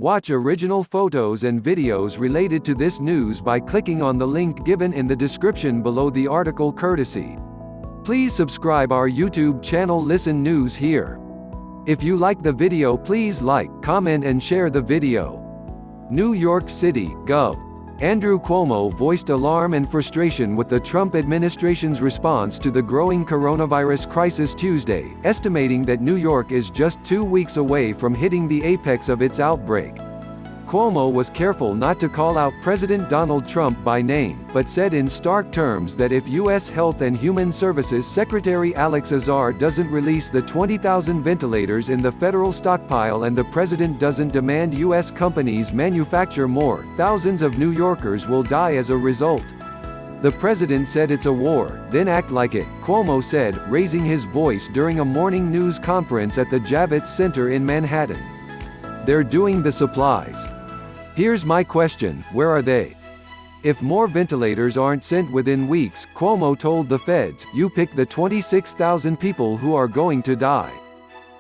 Watch original photos and videos related to this news by clicking on the link given in the description below the article courtesy. Please subscribe our YouTube channel Listen News Here. If you like the video, please like, comment and share the video. New York City, Gov. Andrew Cuomo voiced alarm and frustration with the Trump administration's response to the growing coronavirus crisis Tuesday, estimating that New York is just 2 weeks away from hitting the apex of its outbreak. Cuomo was careful not to call out President Donald Trump by name, but said in stark terms that if U.S. Health and Human Services Secretary Alex Azar doesn't release the 20,000 ventilators in the federal stockpile and the president doesn't demand U.S. companies manufacture more, thousands of New Yorkers will die as a result. The president said it's a war, then act like it, Cuomo said, raising his voice during a morning news conference at the Javits Center in Manhattan. They're doing the supplies. Here's my question, where are they? If more ventilators aren't sent within weeks, Cuomo told the feds, you pick the 26,000 people who are going to die.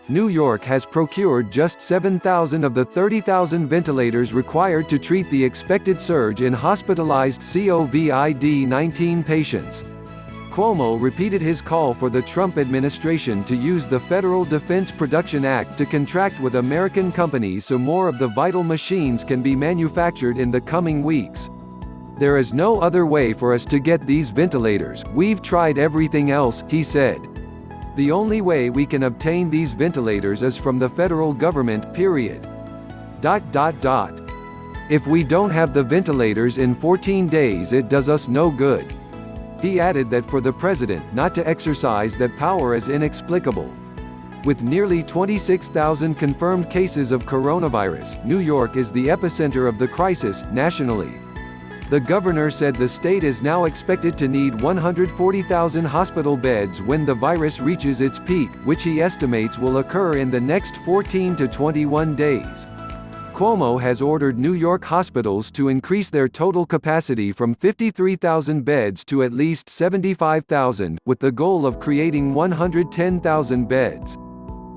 New York has procured just 7,000 of the 30,000 ventilators required to treat the expected surge in hospitalized COVID-19 patients. Cuomo repeated his call for the Trump administration to use the Federal Defense Production Act to contract with American companies so more of the vital machines can be manufactured in the coming weeks. There is no other way for us to get these ventilators, we've tried everything else, he said. The only way we can obtain these ventilators is from the federal government, period. If we don't have the ventilators in 14 days it does us no good. He added that for the president not to exercise that power is inexplicable. With nearly 26,000 confirmed cases of coronavirus, New York is the epicenter of the crisis, nationally. The governor said the state is now expected to need 140,000 hospital beds when the virus reaches its peak, which he estimates will occur in the next 14 to 21 days. Cuomo has ordered New York hospitals to increase their total capacity from 53,000 beds to at least 75,000, with the goal of creating 110,000 beds.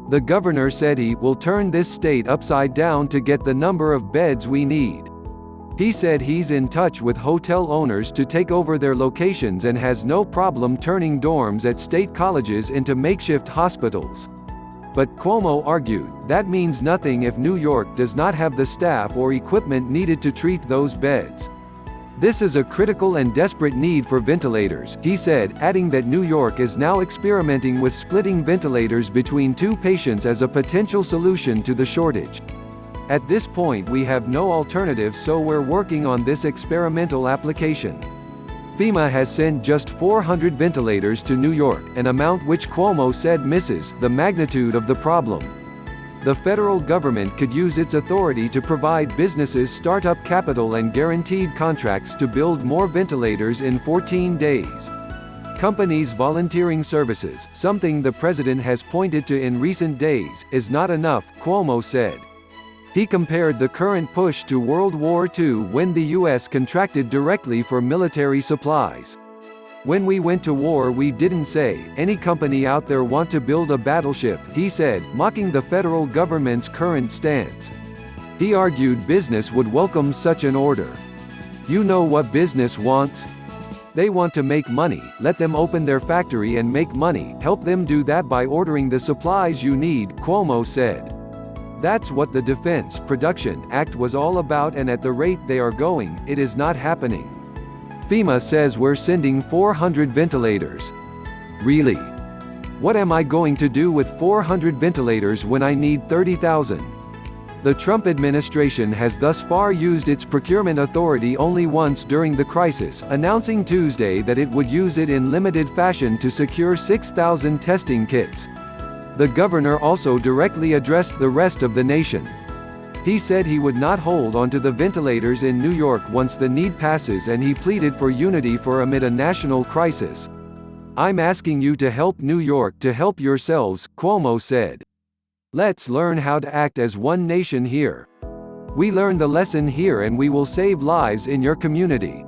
The governor said he will turn this state upside down to get the number of beds we need. He said he's in touch with hotel owners to take over their locations and has no problem turning dorms at state colleges into makeshift hospitals. But, Cuomo argued, that means nothing if New York does not have the staff or equipment needed to treat those beds. This is a critical and desperate need for ventilators, he said, adding that New York is now experimenting with splitting ventilators between 2 patients as a potential solution to the shortage. At this point we have no alternative, so we're working on this experimental application. FEMA has sent just 400 ventilators to New York, an amount which Cuomo said misses the magnitude of the problem. The federal government could use its authority to provide businesses startup capital and guaranteed contracts to build more ventilators in 14 days. Companies volunteering services, something the president has pointed to in recent days, is not enough, Cuomo said. He compared the current push to World War II when the U.S. contracted directly for military supplies. When we went to war we didn't say, any company out there want to build a battleship, he said, mocking the federal government's current stance. He argued business would welcome such an order. You know what business wants? They want to make money, let them open their factory and make money, help them do that by ordering the supplies you need, Cuomo said. That's what the Defense Production Act was all about, and at the rate they are going, it is not happening. FEMA says we're sending 400 ventilators. Really? What am I going to do with 400 ventilators when I need 30,000? The Trump administration has thus far used its procurement authority only once during the crisis, announcing Tuesday that it would use it in limited fashion to secure 6,000 testing kits. The governor also directly addressed the rest of the nation. He said he would not hold onto the ventilators in New York once the need passes, and he pleaded for unity amid a national crisis. I'm asking you to help New York to help yourselves, Cuomo said. Let's learn how to act as one nation here. We learned the lesson here and we will save lives in your community.